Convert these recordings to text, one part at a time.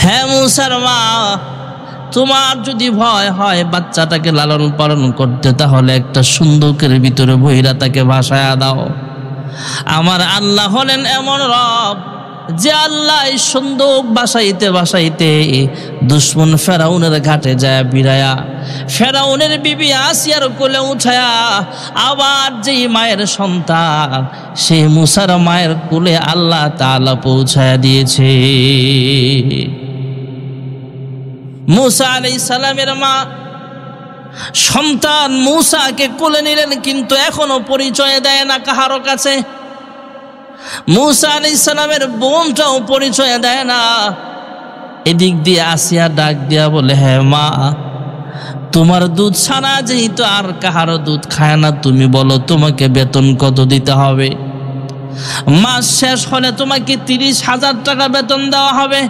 হ্যাঁ মূসার মা, তোমার যদি ভয় হয় বাচ্চাটাকে লালন পালন করতে, তাহলে একটা সুন্দুকের ভিতরে বহিরা তাকে ভাসায়া দাও। আমার আল্লাহ হলেন এমন রব যে আল্লাহ এই সুন্দুক ভাসাইতে ভাসাইতে দুশ্মন ফেরাউনের ঘাটে যায় বিরায়া ফেরাউনের বিবি আসিয়ার কোলে উঠায়া আবার যেই মায়ের সন্তান সেই মূসার মায়ের কোলে আল্লাহ তাআলা পৌঁছায়া দিয়েছে। মূসা আলাইহিস সালামের মা সন্তান মূসাকে কোলে নিলেন, কিন্তু এখনো পরিচয় দেয় না কাহারো কাছে। মূসা আলাইহিস সালামের বোনটাও পরিচয় দেয় না। এদিক দিয়ে আসিয়া ডাক দিয়া বলে, হ্যাঁ মা, তোমার দুধ ছাড়া যেহেতু আর কাহারো দুধ খায় না, তুমি বলো তোমাকে বেতন কত দিতে হবে? মাস শেষ হলে তোমাকে 30,000 টাকা বেতন দেওয়া হবে।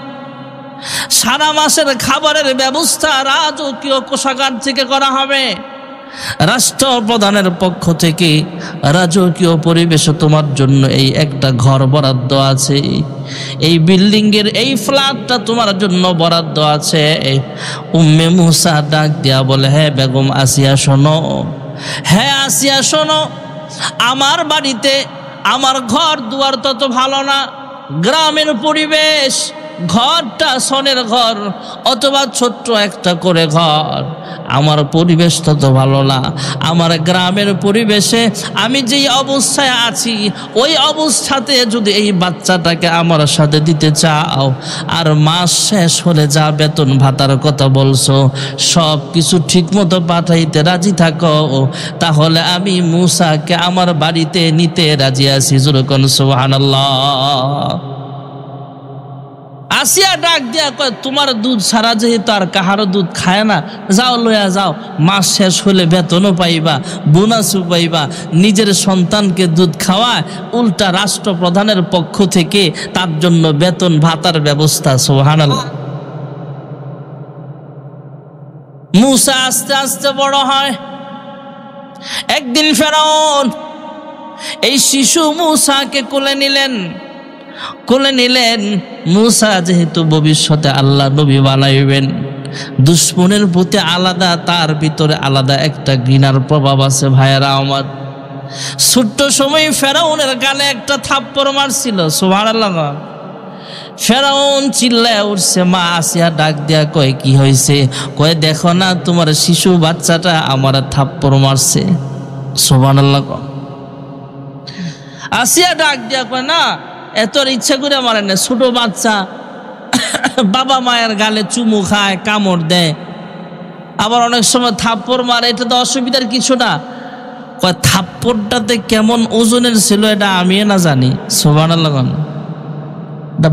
সারা মাসের খাবারের ব্যবস্থা রাজকীয় কোষাগার থেকে করা হবে। রাষ্ট্রপ্রধানের পক্ষ থেকে রাজকীয় পরিবেশে তোমার জন্য এই একটা ঘর বরাদ্দ আছে, এই বিল্ডিং এর এই ফ্ল্যাটটা তোমার জন্য বরাদ্দ আছে। উম্মে মূসা ডাক দিয়া বলে, হ্যাঁ বেগম আসিয়া শোনো, হ্যাঁ আসিয়া শোনো, আমার বাড়িতে আমার ঘর দুয়ার তত ভালো না। গ্রামের পরিবেশ, ঘরটা সনের ঘর অথবা ছোট্ট একটা করে ঘর, আমার পরিবেশ তত ভালো না। আমার গ্রামের পরিবেশে আমি যেই অবস্থায় আছি ওই অবস্থাতে যদি এই বাচ্চাটাকে আমার সাথে দিতে চাও, আর মাস শেষ হলে যা বেতন ভাতার কথা বলছো সব কিছু ঠিক মতো পাঠাইতে রাজি থাকো, তাহলে আমি মূসাকে আমার বাড়িতে নিতে রাজি আছি। যেরকম সুবহানাল্লাহ। আসিয়া ডাক দিয়া কয়, তোমার দুধ ছাড়া যেহেতু আর কাহারো দুধ খায় না, যাও লইয়া যাও, মাস শেষ হলে বেতনও পাইবা, বোনাসও পাইবা। নিজের সন্তানকে দুধ খাওয়ায়, উল্টা রাষ্ট্রপ্রধানের পক্ষ থেকে তার জন্য বেতন ভাতার ব্যবস্থা। সুবহানাল্লাহ। মূসা আস্তে আস্তে বড় হয়। একদিন ফেরাউন এই শিশু মূসাকে কোলে নিলেন। মূসা যেহেতু ভবিষ্যতে আল্লাহ নবী বানাইবেন, দুশ্মনের প্রতি আলাদা, তার ভিতরে আলাদা একটা ঘৃণার প্রভাব আছে। ভাইয়েরা আমার, ছোট্ট সময় ফেরাউনের গালে একটা থাপ্পড় মারছিল। সুবহানাল্লাহ। ফেরাউন চিল্লায় উঠছে। মা আসিয়া ডাক দিয়া কয়, কি হয়েছে? কয়, দেখো না তোমার শিশু বাচ্চাটা আমার থাপ্পড় মারছে। সুবহানাল্লাহ। আসিয়া ডাক দিয়া কয়, না, এত ইচ্ছা করে মারে না, ছোট বাচ্চা বাবা মায়ের গালে চুমু খায়, কামড় দেয়, আবার অনেক সময় থাপ্পড় মারে, এটা তো অসুবিধার কিছু না। কয়, থাপ্পড়টাতে কেমন ওজনের ছিল এটা আমি না জানি। সুবহানাল্লাহ।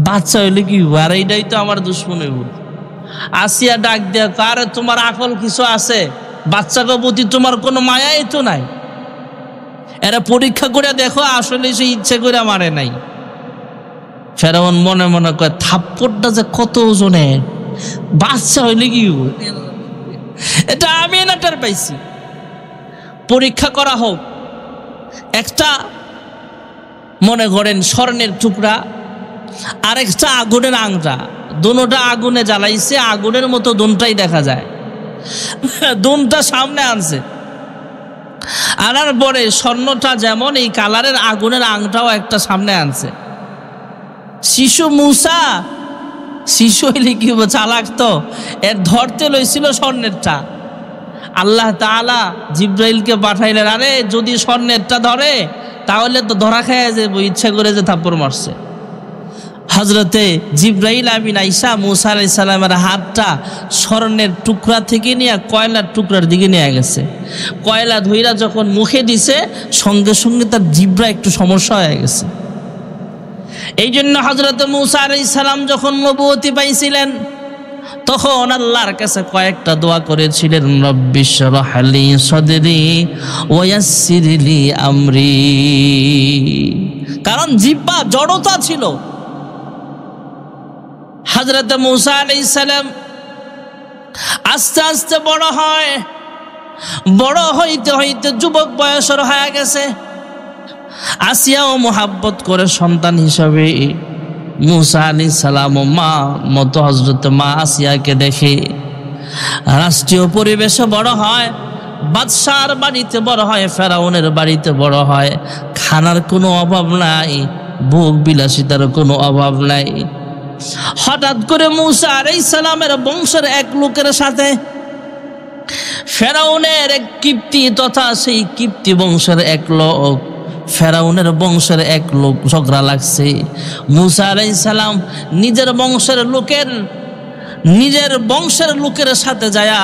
বাচ্চা হইলে কি, আর এইটাই তো আমার দুশ্মন হইব। আসিয়া ডাক দেয়া, আরে তোমার আকল কিছু আছে? বাচ্চাকে প্রতি তোমার কোনো মায়াই তো নাই। এরা পরীক্ষা করে দেখো, আসলে সে ইচ্ছে করে মারে নাই। ফেরাউন মনে মনে কয়, থাপ্পড়টা যে কত ওজনের, বাচ্চা হইলে কি, এটা আমি না টের পাইছি। পরীক্ষা করা হোক। একটা মনে করেন স্বর্ণের টুকরা, আর একটা আগুনের আংটা, দুটোটা আগুনে জ্বালাইছে, আগুনের মতো দুনটাই দেখা যায়। দুনটা সামনে আনছে, আনার পরে স্বর্ণটা যেমন এই কালারের আগুনের আংটাও একটা সামনে আনছে। শিশু মূসা, শিশু হইলে কি চালাক, তো এর ধরতে লইছিল স্বর্ণেরটা। আল্লাহ তাআলা জিব্রাইলকে পাঠাইলেন, আরে যদি স্বর্ণেরটা ধরে তাহলে তো ধরা খায় যাবে, ইচ্ছা করে যে থাপ্পড় মারছে। হযরতে জিব্রাইল আমিন আইসা মূসা আলাইহিস সালামের হাতটা স্বর্ণের টুকরা থেকে নিয়ে কয়লার টুকরার দিকে নিয়ে গেছে। কয়লা ধইরা যখন মুখে দিছে, সঙ্গে সঙ্গে তার জিহ্বা একটু সমস্যা হয়ে গেছে। এই জন্য হযরতে মূসা আলাইহিস সালাম যখন নবুয়তি পাইছিলেন, তখন আল্লাহর কাছে কয়েকটা দোয়া করেছিলেন, রব্বিশরাহ লি সাদরি ওয়া ইয়াসসির লি আমরি। কারণ জিহ্বা জড়তা ছিল। হযরতে মূসা আলাইহিস সালাম আস্তে আস্তে বড় হয়। বড় হইতে হইতে যুবক বয়সের হয়ে গেছে। আসিয়াও মোহাব্বত করে সন্তান হিসাবে মুসা আলাইহিস সালাম মা মতো হযরত মা আসিয়াকে দেখে। রাষ্ট্রীয় পরিবেশে বড় হয়, বাদশার বাড়িতে বড় হয়, ফেরাউনের বাড়িতে বড় হয়, খানার কোনো অভাব নাই, ভোগ বিলাসিতার কোনো অভাব নাই। হঠাৎ করে মুসা আলাইহিস সালামের বংশের এক লোকের সাথে ফেরাউনের এক কিপ্তি তথা সেই কিপ্তি বংশের এক লোক, ফেরাউনের বংশের এক লোক ঝগড়া লাগছে। মুসা আলাইহিস সালাম নিজের বংশের লোকের সাথে যায়া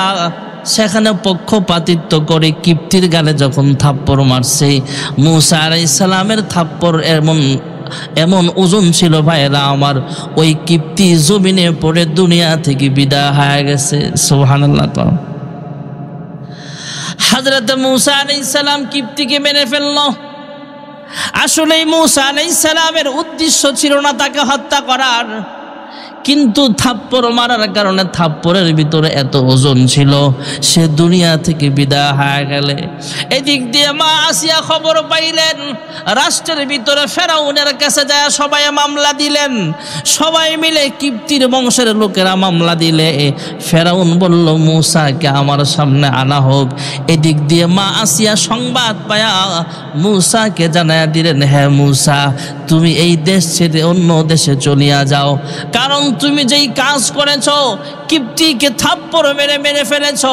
সেখানে পক্ষপাতিত্ব করে কিপ্তির গালে যখন থাপ্পড় মারছে, মুসা আলাইহিস সালামের থাপ্পড় এমন ওজন ছিল ভাইরা আমার, ওই কিপ্তি জমিনে পড়ে দুনিয়া থেকে বিদায় হয়ে গেছে। সুবহানাল্লাহ। হযরত মুসা আলাইহিস সালাম কিপ্তিকে মেরে ফেলল। আসলে মুসা আলাইহিস সালামের উদ্দেশ্য ছিল না তাকে হত্যা করার, কিন্তু থাপ্পড় মারার কারণে থাপ্পড়ের ভিতরে এত ওজন ছিল, সে দুনিয়া থেকে বিদায় হয়ে গেলে। এদিক দিয়ে মা আসিয়া খবর পাইলেন, রাষ্ট্রের ভিতরে ফেরাউনের কাছে যায় সবাই মামলা দিলেন, সবাই মিলে কিপ্তির বংশের লোকেরা মামলা দিলে ফেরাউন বলল মুসাকে আমার সামনে আনা হোক। এদিক দিয়ে মা আসিয়া সংবাদ পায়া মুসাকে জানায়া দিলেন, হ্যাঁ মুসা, তুমি এই দেশ ছেড়ে অন্য দেশে চলিয়া যাও, কারণ তুমি যেই কাজ করেছো, কিপ্তিকে থাপ্পড় মেরে ফেলেছো,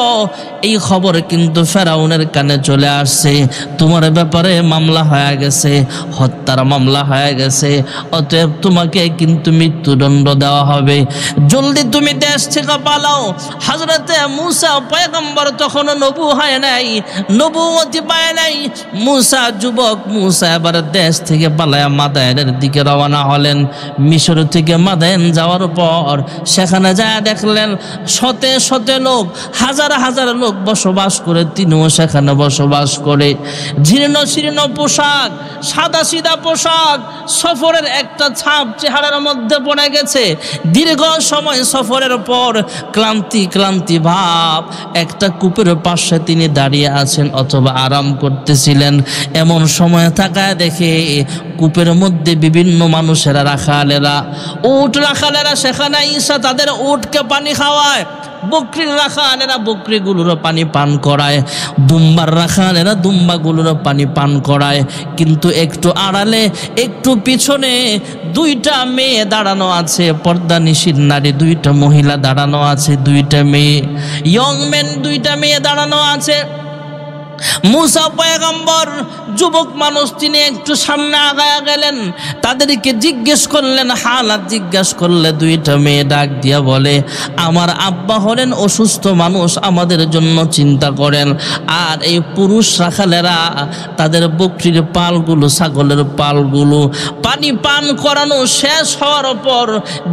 এই খবর কিন্তু ফেরাউনের কানে চলে আসছে, তোমার ব্যাপারে মামলা হয়ে গেছে, হত্যার মামলা হয়ে গেছে, অতএব তোমাকে কিন্তু মৃত্যুদণ্ড দেওয়া হবে, জলদি তুমি দেশ থেকে পালাও। হযরতে মুসা পয়গম্বর তখনও নবু হয় নাই, নবুয়তি পায় নাই। মুসা যুবক, মুসা এবার দেশ থেকে পালায়া মাদায়েনের দিকে রওনা হলেন। মিশর থেকে মাদায়েন যাওয়ার পর সেখানে যায় দেখলেন শতে শতে লোক, হাজার হাজার লোক বসবাস করে, তিনিও সেখানে বসবাস করে। জীর্ণ শীর্ণ পোশাক, সাদা সিধা পোশাক, সফরের একটা ছাপ চেহারার মধ্যে পড়ে গেছে। দীর্ঘ সময় সফরের পর ক্লান্তি ভাব, একটা কূপের পাশে তিনি দাঁড়িয়ে আছেন অথবা আরাম করতেছিলেন। এমন সময় তাকায় দেখে কূপের মধ্যে বিভিন্ন মানুষেরা, রাখালেরা সেখানে ঈসা তাদের উটকে পানি খাওয়ায়, বকরির রাখালেরা বকরিগুলোর পানি পান করায়, দুম্বার রাখালেরা দুম্বাগুলোর পানি পান করায়। কিন্তু একটু আড়ালে, একটু পিছনে দুইটা মেয়ে দাঁড়ানো আছে, পর্দানিশীল নারী, দুইটা মহিলা দাঁড়ানো আছে, দুইটা মেয়ে, ইয়ং মেন, দুইটা মেয়ে দাঁড়ানো আছে। মুসা পয়গম্বর যুবক মানুষ, তিনি একটু সামনে আগায়া গেলেন, তাদেরকে জিজ্ঞেস করলেন, হালাত জিজ্ঞেস করলে দুইটা মেয়ে ডাক দিয়া বলে, আমার আব্বা হলেন অসুস্থ মানুষ, আমাদের জন্য চিন্তা করেন। আর এই পুরুষ রাখালেরা তাদের বকরির পালগুলো, ছাগলের পালগুলো পানি পান করানো শেষ হওয়ার পর,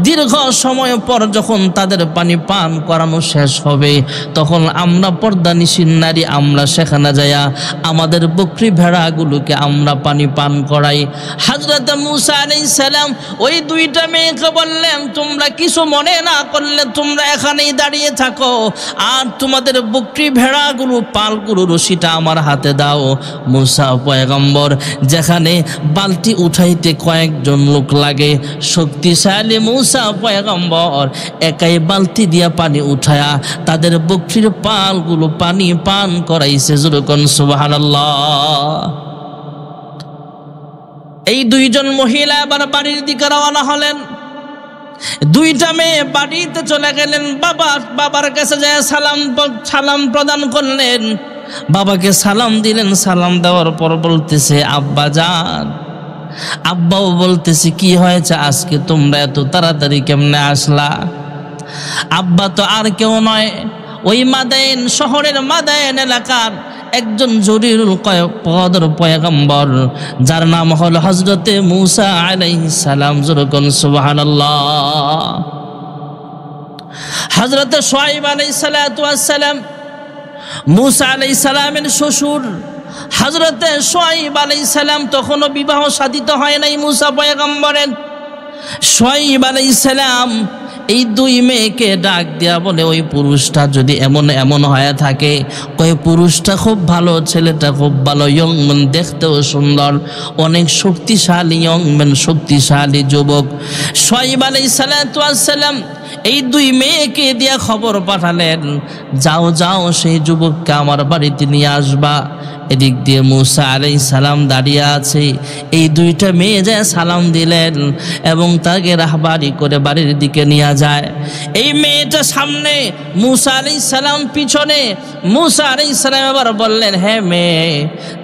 দীর্ঘ সময় পর যখন তাদের পানি পান করানো শেষ হবে, তখন আমরা পর্দানিশীল নারী, আমরা সেখানে যাইয়া আমাদের বকরি ভেড়াগুলোকে আমরা পানি পান করাই। হযরত মুসা আলাইহিস সালাম ওই দুইটা মেয়েকে বললেন, তোমরা কিছু মনে না করলে তোমরা এখানেই দাঁড়িয়ে থাকো, আর তোমাদের বকরি ভেড়াগুলো, পালগুলো রশিটা আমার হাতে দাও। মুসা পয়গম্বর, যেখানে বালতি উঠাইতে কয়েকজন লোক লাগে, শক্তিশালী মুসা পয়গম্বর একাই বালতি দিয়া পানি উঠায়া তাদের বকরির পালগুলো পানি পান করাইছে। যখন সুবহানাল্লাহ। এই দুইজন মহিলা আবার বাড়ির দিকে রওনা হলেন। দুইটা মেয়ে বাড়িতে চলে গেলেন, বাবার কাছে যায় সালাম প্রদান করলেন, বাবাকে সালাম দিলেন। সালাম দেওয়ার পর বলতেছে, আব্বা যান। আব্বাও বলতেছে, কি হয়েছে আজকে তোমরা এত তাড়াতাড়ি কেমনে আসলা? আব্বা তো আর কেউ নয়, ওই মাদায়েন শহরের মাদায়েন এলাকার একজন জলিলুল কদর পয়গম্বর, যার নাম হলো হযরতে মুসা আলাইহিস সালাম। যখন সুবহানাল্লাহ। হযরতে শুআয়ব আলাইহিস সালাতু ওয়াস সালাম, মুসা আলাইহিস সালামের শ্বশুর। হযরতে শুআয়ব আলাইহিস সালাম তখনও বিবাহ সাধিত হয় নাই মুসা পয়গম্বরের। শুআয়ব আলাইহিস সালাম এই দুই মেয়েকে ডাক দেয়া বলে, ওই পুরুষটা যদি এমন এমন হয়ে থাকে, ওই পুরুষটা খুব ভালো, ছেলেটা খুব ভালো, ইয়ং ম্যান, দেখতেও সুন্দর, অনেক শক্তিশালী ইয়ং ম্যান, শক্তিশালী যুবক। শুআয়ব আলাইহিস সালাতু ওয়াস সালাম এই দুই মেয়েকে দিয়া খবর পাঠালেন, যাও যাও সেই যুবককে আমার বাড়িতে নিয়ে আসবা। এদিক দিয়ে মূসা আলাইহিস সালাম দাঁড়িয়ে আছে, এই দুইটা মেয়ে যায় সালাম দিলেন এবং তাকে রাহবারি করে বাড়ির দিকে নিয়ে যায়। এই মেয়েটা সামনে, মূসা আলাইহিস সালাম পিছনে। মূসা আলাইহিস সালাম আবার বললেন, হ্যাঁ মেয়ে,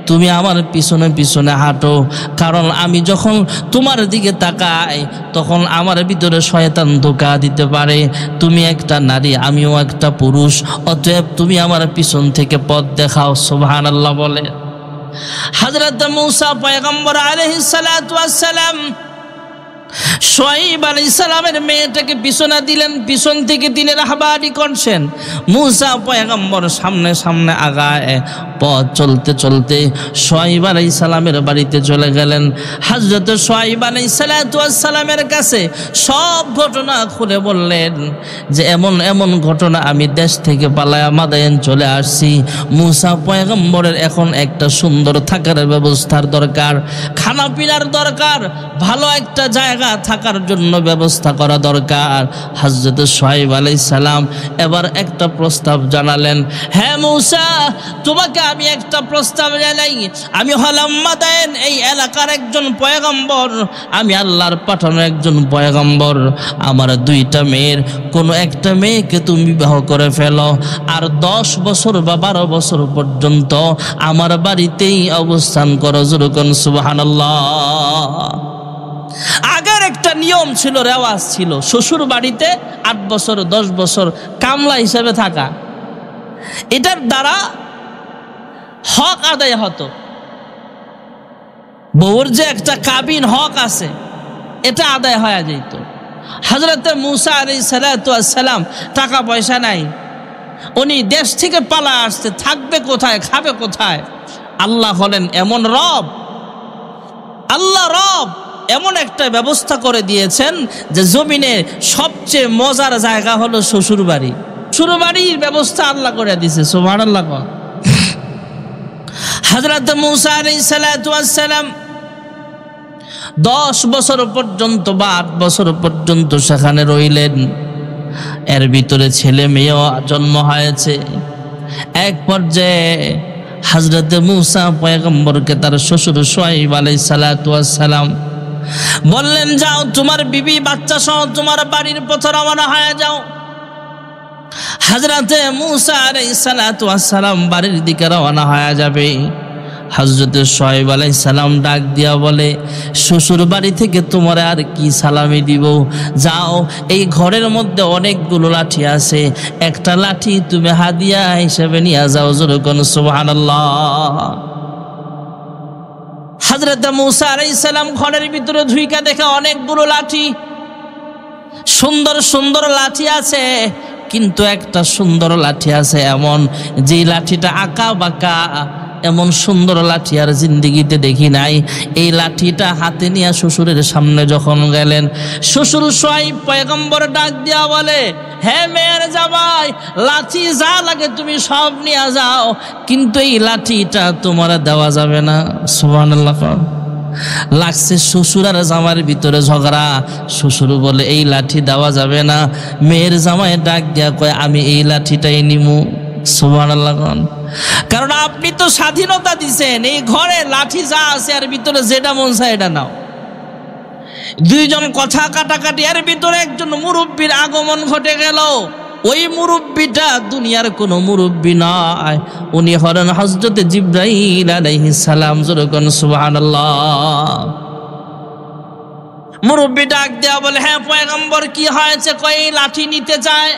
তুমি আমার পিছনে পিছনে হাঁটো, কারণ আমি যখন তোমার দিকে তাকাই তখন আমার ভিতরে শয়তান ধোঁকা দিতে পারে। তুমি একটা নারী, আমিও একটা পুরুষ, অতএব তুমি আমার পিছন থেকে পথ দেখাও। সুবহানাল্লাহ বলে হযরত মূসা পয়গম্বর আলাইহিস সালাতু ওয়াস সালাম শুআয়ব আলাইহিস সালামের মেয়েটাকে পিছনে দিলেন, পিছন থেকে তিনি রাহবারি করছেন। মূসা পয়গম্বর সামনে সামনে আগায়, পথ চলতে চলতে শুআয়ব আলাইহিস সালামের বাড়িতে চলে গেলেন। হযরত শুআয়ব আলাইহিস সালাতু ওয়াস সালামের কাছে সব ঘটনা খুলে বললেন যে এমন এমন ঘটনা, আমি দেশ থেকে পালায়া মাদায়েন চলে আসছি। মূসা পয়গম্বরের এখন একটা সুন্দর থাকার ব্যবস্থার দরকার, খানা পিনার দরকার, ভালো একটা জায়গা থাকার জন্য ব্যবস্থা করা দরকার। হযরত শুআয়ব আলাইহিস সালাম এবার একটা প্রস্তাব জানালেন, হ্যাঁ মূসা, তোমাকে আমি একটা প্রস্তাব জানাই। আমি হলাম মাদায়েন এই এলাকার একজন পয়গম্বর, আমি আল্লাহর পাঠানো একজন পয়গম্বর। আমার দুইটা মেয়ের কোনো একটা মেয়েকে তুমি বিবাহ করে ফেলো, আর 10 বছর বা 12 বছর পর্যন্ত আমার বাড়িতেই অবস্থান করো। যেরকম সুবহানাল্লাহ। আগের একটা নিয়ম ছিল, রেওয়াজ ছিল, শ্বশুর বাড়িতে 8 বছর 10 বছর কামলা হিসেবে থাকা। এটার দ্বারা হক আদায় হতো, বউর যে একটা কাবিন হক আছে এটা আদায় হয়ে যেত। হযরত মূসা আলাইহিস সালাতু ওয়াস সালাম টাকা পয়সা নাই, উনি দেশ থেকে পালা আসছে, থাকবে কোথায়, খাবে কোথায়? আল্লাহ হলেন এমন রব, আল্লাহ রব এমন একটা ব্যবস্থা করে দিয়েছেন যে জমিনে সবচেয়ে মজার জায়গা হলো শ্বশুর বাড়ি। শ্বশুর বাড়ির ব্যবস্থা আল্লাহ করে দিয়েছে। সুবহানাল্লাহ। হযরত মূসা আলাইহিস সালাতু ওয়াস সালাম 10 বছর পর্যন্ত বা 8 বছর পর্যন্ত সেখানে রইলেন। এর ভিতরে ছেলে মেয়েও জন্ম হয়েছে। এক পর্যায়ে হযরত মূসা পয়গম্বরকে তার শ্বশুর শুআয়ব আলাইহিস সালাতু ওয়াস সালাম বললেন, যাও তোমার বিবি বাচ্চা সহ তোমার বাড়ির পথে রওনা হয়ে যাও। হযরত মূসা আলাইহিস সালাতু ওয়াস সালাম বাড়ির দিকে রওনা হয়ে যাবে। হযরত শুআয়ব আলাইহিস সালাম ডাক দিয়া বলে, শ্বশুর বাড়ি থেকে তোমার আর কি সালামি দিব, যাও এই ঘরের মধ্যে অনেকগুলো লাঠি আছে, একটা লাঠি তুমি হাদিয়া হিসেবে নিয়ে যাও। যেরকম সুবহানাল্লাহ। হযরত মূসা আলাইহিস সালাম ঘরের ভিতরে ঢুইকা দেখে অনেকগুলো লাঠি, সুন্দর সুন্দর লাঠি আছে, কিন্তু একটা সুন্দর লাঠি আছে এমন, যে লাঠিটা আঁকা বাঁকা, এমন সুন্দর লাঠি আর জিন্দেগিতে দেখি নাই। এই লাঠিটা হাতে নিয়ে শ্বশুরের সামনে যখন গেলেন, শ্বশুর শুআয়ব পয়গম্বর ডাক দিয়া বলে, হ্যাঁ মেয়ের জামাই, লাঠি যা লাগে তুমি সব নিয়ে যাও, কিন্তু এই লাঠিটা তোমার দেওয়া যাবে না। সুবহানাল্লাহ। লাগছে শ্বশুর আর জামাইয়ের ভিতরে ঝগড়া। শ্বশুর বলে এই লাঠি দেওয়া যাবে না। মেয়ের জামাই ডাক দিয়া কয়, আমি এই লাঠিটাই নিমু। সুবহানাল্লাহ। কারণ আপনি তো স্বাধীনতা দিছেন, এই ঘরে লাঠি যা আছে এর ভিতরে যেটা মন চায় এটা নাও। দুইজন কথা কাটাকাটি, এর ভিতরে একজন মুরব্বীর আগমন ঘটে গেল। ওই মুরব্বীটা দুনিয়ার কোনো মুরব্বী নয়, উনি হলেন হযরত জিবরাইল আলাইহিস সালাম। যেরকম সুবহানাল্লাহ। মুরব্বী ডাক দেয়া বলে, হ্যাঁ পয়গম্বর কি হয়েছে? কয় এই লাঠি নিতে চায়।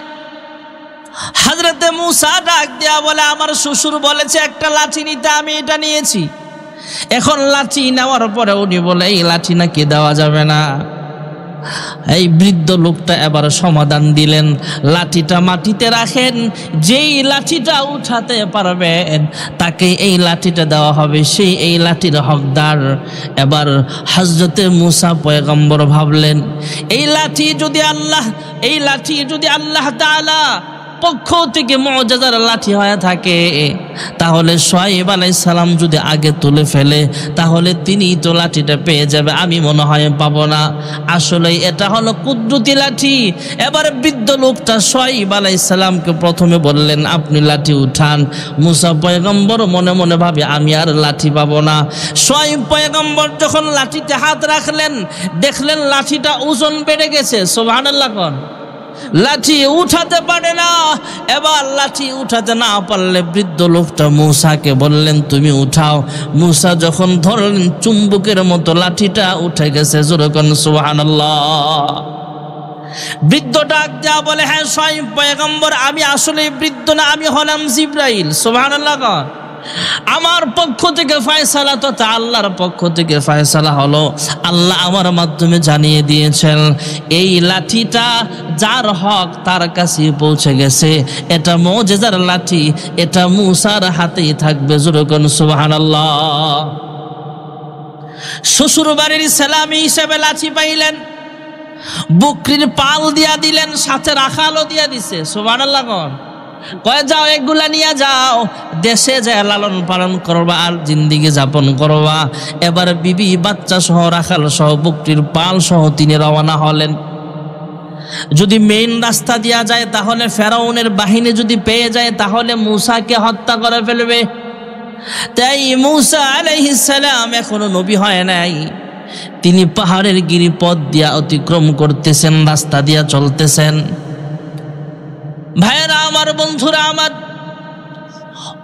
হযরত মূসা ডাক দেয়া বলে, আমার শ্বশুর বলেছে একটা লাঠি নিতে, আমি এটা নিয়েছি। এখন লাঠি নেওয়ার পরে উনি বলে এই লাঠি নাকি দেওয়া যাবে না। এই বৃদ্ধ লোকটা এবার সমাধান দিলেন, লাঠিটা মাটিতে রাখেন, যেই লাঠিটা উঠাতে পারবেন তাকে এই লাঠিটা দেওয়া হবে, সেই এই লাঠির হকদার। এবার হযরতে মুসা পয়গম্বর ভাবলেন, এই লাঠি যদি আল্লাহ তাআলা পক্ষ থেকে মুআজিজার লাঠি হয়ে থাকে, তাহলে শুআয়ব আলাইহিস সালাম যদি আগে তুলে ফেলে তাহলে তিনি তো লাঠিটা পেয়ে যাবে, আমি মনে হয় পাবো না। আসলে এটা হলো কুদরতি লাঠি। এবার বৃদ্ধ লোকটা শুআয়ব আলাইহিস সালামকে প্রথমে বললেন, আপনি লাঠি উঠান। মুসা পয়গম্বর মনে মনে ভাবে, আমি আর লাঠি পাবো না। শুআয়ব পয়গম্বর যখন লাঠিতে হাত রাখলেন, দেখলেন লাঠিটা ওজন বেড়ে গেছে। সুবহানাল্লাহ কোন, লাঠি উঠাতে পারে না। এবার লাঠি উঠাতে না পারলে বৃদ্ধ লোকটা মুসাকে বললেন, তুমি উঠাও। মুসা যখন ধরলেন, চুম্বকের মতো লাঠিটা উঠে গেছে। যখন সুবহানাল্লাহ। বৃদ্ধ ডাক দেয়া বলে, হ্যাঁ শুআয়ব পয়গম্বর, আমি আসলে বৃদ্ধ না, আমি হলাম জিবরাইল। সুবহানাল্লাহ। আমার পক্ষ থেকে ফয়সালা তো আল্লাহর পক্ষ থেকে ফয়সালা হলো। আল্লাহ আমার মাধ্যমে জানিয়ে দিয়েছেন এই লাঠিটা যার হক তার কাছে পৌঁছে গেছে। এটা মুআজিজার লাঠি, এটা মুসার হাতেই থাকবে। যখন সুবহানাল্লাহ। শ্বশুর বাড়ির সালামি হিসেবে লাঠি পাইলেন, বকরির পাল দিয়া দিলেন, সাথে রাখালও দিয়া দিছে। সুবহানাল্লাহ। কয়ে যাও, এগুলা নিয়ে যাও, দেশে যায় লালন পালন করবা আর জিন্দিগি যাপন করবা। এবার বিবি বাচ্চা সহ রাখাল সহ বকরির পাল সহ তিনি রওনা হলেন। যদি মেইন রাস্তা দিয়া যায় তাহলে ফেরাউনের বাহিনী যদি পেয়ে যায় তাহলে মুসাকে হত্যা করে ফেলবে। তাই মুসা আলাইহিস সালাম এখনো নবী হয় নাই, তিনি পাহাড়ের গিরিপথ দিয়া অতিক্রম করতেছেন, রাস্তা দিয়া চলতেছেন। ভাইয়েরা আমার, বন্ধুরা আমার,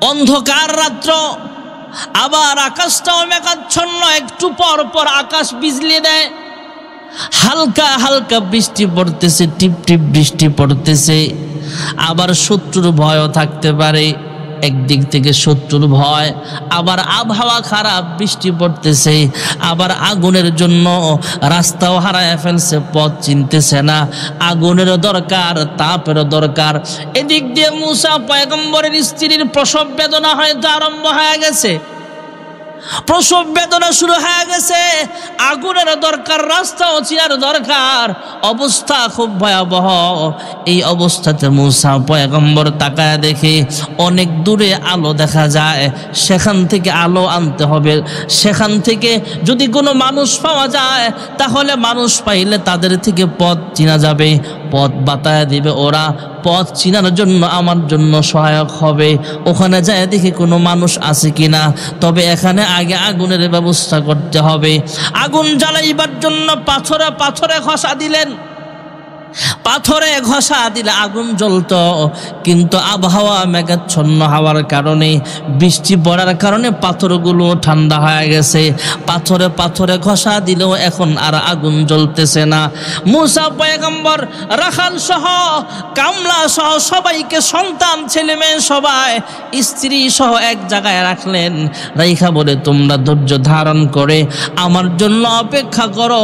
অন্ধকার রাত্র, আবার আকাশটাও মেঘাচ্ছন্ন, একটু পর পর আকাশ বিজলি দেয়, হালকা হালকা বৃষ্টি পড়তেছে, টিপ টিপ বৃষ্টি পড়তেছে। আবার শত্রুর ভয়ও থাকতে পারে, একদিক থেকে শত্রুর ভয়, আবার আবহাওয়া খারাপ, বৃষ্টি পড়তেছে, আবার আগুনের জন্য রাস্তাও হারায় ফেলছে, পথ চিনতেছে না। আগুনেরও দরকার, তাপেরও দরকার। এদিক দিয়ে মুসা পয়গম্বরের স্ত্রীর প্রসব বেদনা হয়তো আরম্ভ হয়ে গেছে, প্রসব বেদনা শুরু হয়ে গেছে। আগুনের দরকার, রাস্তাও চিনার দরকার, অবস্থা খুব ভয়াবহ। এই অবস্থাতে মুসা পয়গম্বর তাকায় দেখে অনেক দূরে আলো দেখা যায়, সেখান থেকে আলো আনতে হবে। সেখান থেকে যদি কোনো মানুষ পাওয়া যায় তাহলে মানুষ পাইলে তাদের থেকে পথ চিনা যাবে, পথ বাতায় দিবে ওরা, পথ চিনার জন্য আমার জন্য সহায়ক হবে। ওখানে যায় দেখি কোনো মানুষ আছে কিনা। তবে এখানে আগে আগুনের ব্যবস্থা করতে হবে। আগুন জ্বালাইবার জন্য পাথরে পাথরে ঘষা দিলেন, পাথরে ঘষা দিলে আগুন জ্বলত। কিন্তু আবহাওয়া মেঘাচ্ছন্ন হওয়ার কারণে, বৃষ্টি পড়ার কারণে পাথরগুলো ঠান্ডা হয়ে গেছে। পাথরে পাথরে ঘষা দিলেও এখন আর আগুন জ্বলতেছে না। মুসা পয়গম্বর রাখাল সহ কামলা সহ সবাইকে, সন্তান ছেলে মেয়ে সবাই, স্ত্রী সহ এক জায়গায় রাখলেন। রাইখা বলে, তোমরা ধৈর্য ধারণ করে আমার জন্য অপেক্ষা করো।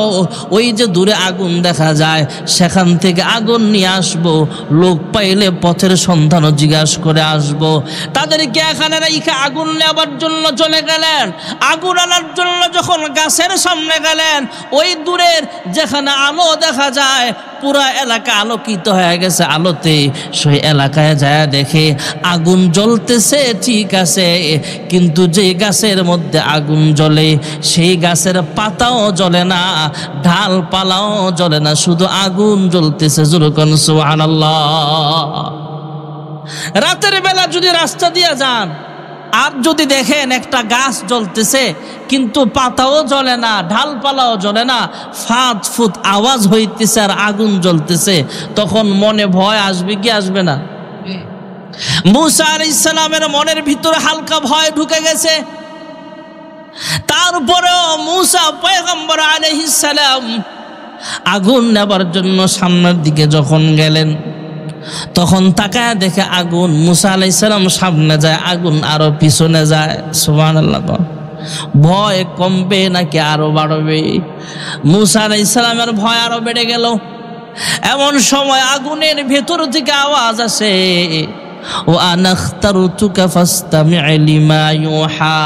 ওই যে দূরে আগুন দেখা যায়, সেখান থেকে আগুন নিয়ে আসবো, লোক পাইলে পথের সন্ধানও জিজ্ঞাসা করে আসবো। তাদেরকে এখানে রাইখা আগুন নেবার জন্য চলে গেলেন। আগুন আনার জন্য যখন গাছের সামনে গেলেন, ওই দূরের যেখানে আলো দেখা যায়, পুরা এলাকা আলোকিত হয়ে গেছে আলোতে। সেই এলাকায় যায় দেখে আগুন জ্বলতেছে, ঠিক আছে, কিন্তু যে গাছের মধ্যে আগুন জ্বলে সেই গাছের পাতাও জ্বলে না, ডালপালাও জ্বলে না, শুধু আগুন জ্বলতেছে। যখন সুবহানাল্লাহ। রাতের বেলা যদি রাস্তা দিয়ে যান আর যদি দেখেন একটা গাছ জ্বলতেছে কিন্তু পাতাও জ্বলে না, ঢালপালাও জ্বলে না, ফাঁত ফুত আওয়াজ হইতেছে আর আগুন জ্বলতেছে, তখন মনে ভয় আসবে কি আসবে না? মুসা আলাইহিস সালামের মনের ভিতরে হালকা ভয় ঢুকে গেছে। তারপরেও মুসা পয়গম্বর আলাইহিস সালাম আগুন নেবার জন্য সামনের দিকে যখন গেলেন, তখন তাকায় দেখে আগুন। মুসা আলাইহিস সালাম সামনে যায়, আগুন আরো পিছনে যায়। সুবহানাল্লাহ। ভয় কমবে নাকি আরো বাড়বে? মূসা আলাইহিস সালামের ভয় আরো বেড়ে গেল। এমন সময় আগুনের ভেতর থেকে আওয়াজ আসে, ও আনাখতারতুকা ফাসতামি' লিমা ইউহা।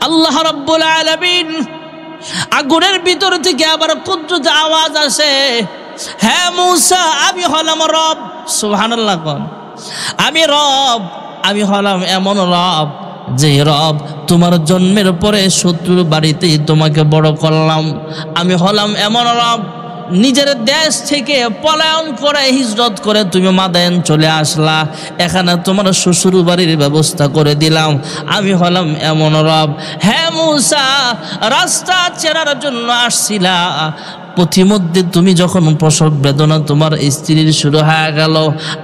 আল্লাহ রাব্বুল আলামিন আগুনের ভিতর থেকে আবার কুদরত আওয়াজ আসে, হ্যাঁ মূসা, আমি হলাম রব। সুবহানাল্লাহ কোন, আমি রব, আমি হলাম এমন রব যে রব তোমার জন্মের পরে শত্রুর বাড়িতেই তোমাকে বড় করলাম। আমি হলাম এমন রব, নিজের দেশ থেকে পলায়ন করে হিজরত করে তুমি মাদায়েন চলে আসলা, এখানে তোমার শ্বশুর বাড়ির ব্যবস্থা করে দিলাম। আমি হলাম এমন রব। হ্যাঁ মূসা, রাস্তা চেনার জন্য আসছিলা, পথিমধ্যে তুমি যখন প্রসব বেদনা তোমার স্ত্রীর শুরু হয়ে গেল,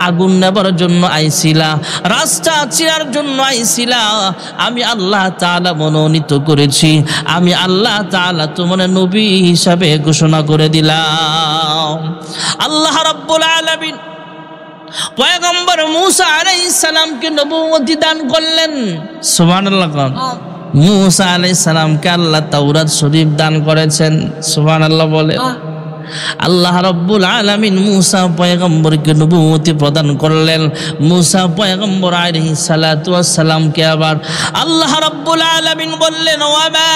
আগুন নেবার জন্য আইছিলা, রাস্তা চেনার জন্য আইছিলা, আমি আল্লাহ তাআলা মনোনীত করেছি, আমি আল্লাহ তাআলা তোমার নবী হিসাবে ঘোষণা করে দিলাম। আল্লাহ রাব্বুল আলামিন পয়গম্বর মূসা আলাইহিস সালামকে নবুয়তি দান করলেন। সুবহানাল্লাহ। মূসা আলাইহিস সালামকে আল্লাহ তাওরাত শরীফ দান করেছেন। সুবহানাল্লাহ বলে। আল্লাহ রাব্বুল আলামিন মূসা পয়গম্বরকে নবুয়তি প্রদান করলেন। মূসা পয়গম্বর আলাইহিস সালাতু ওয়াস সালামকে আবার আল্লাহ রাব্বুল আলামিন বললেন, ওয়া মা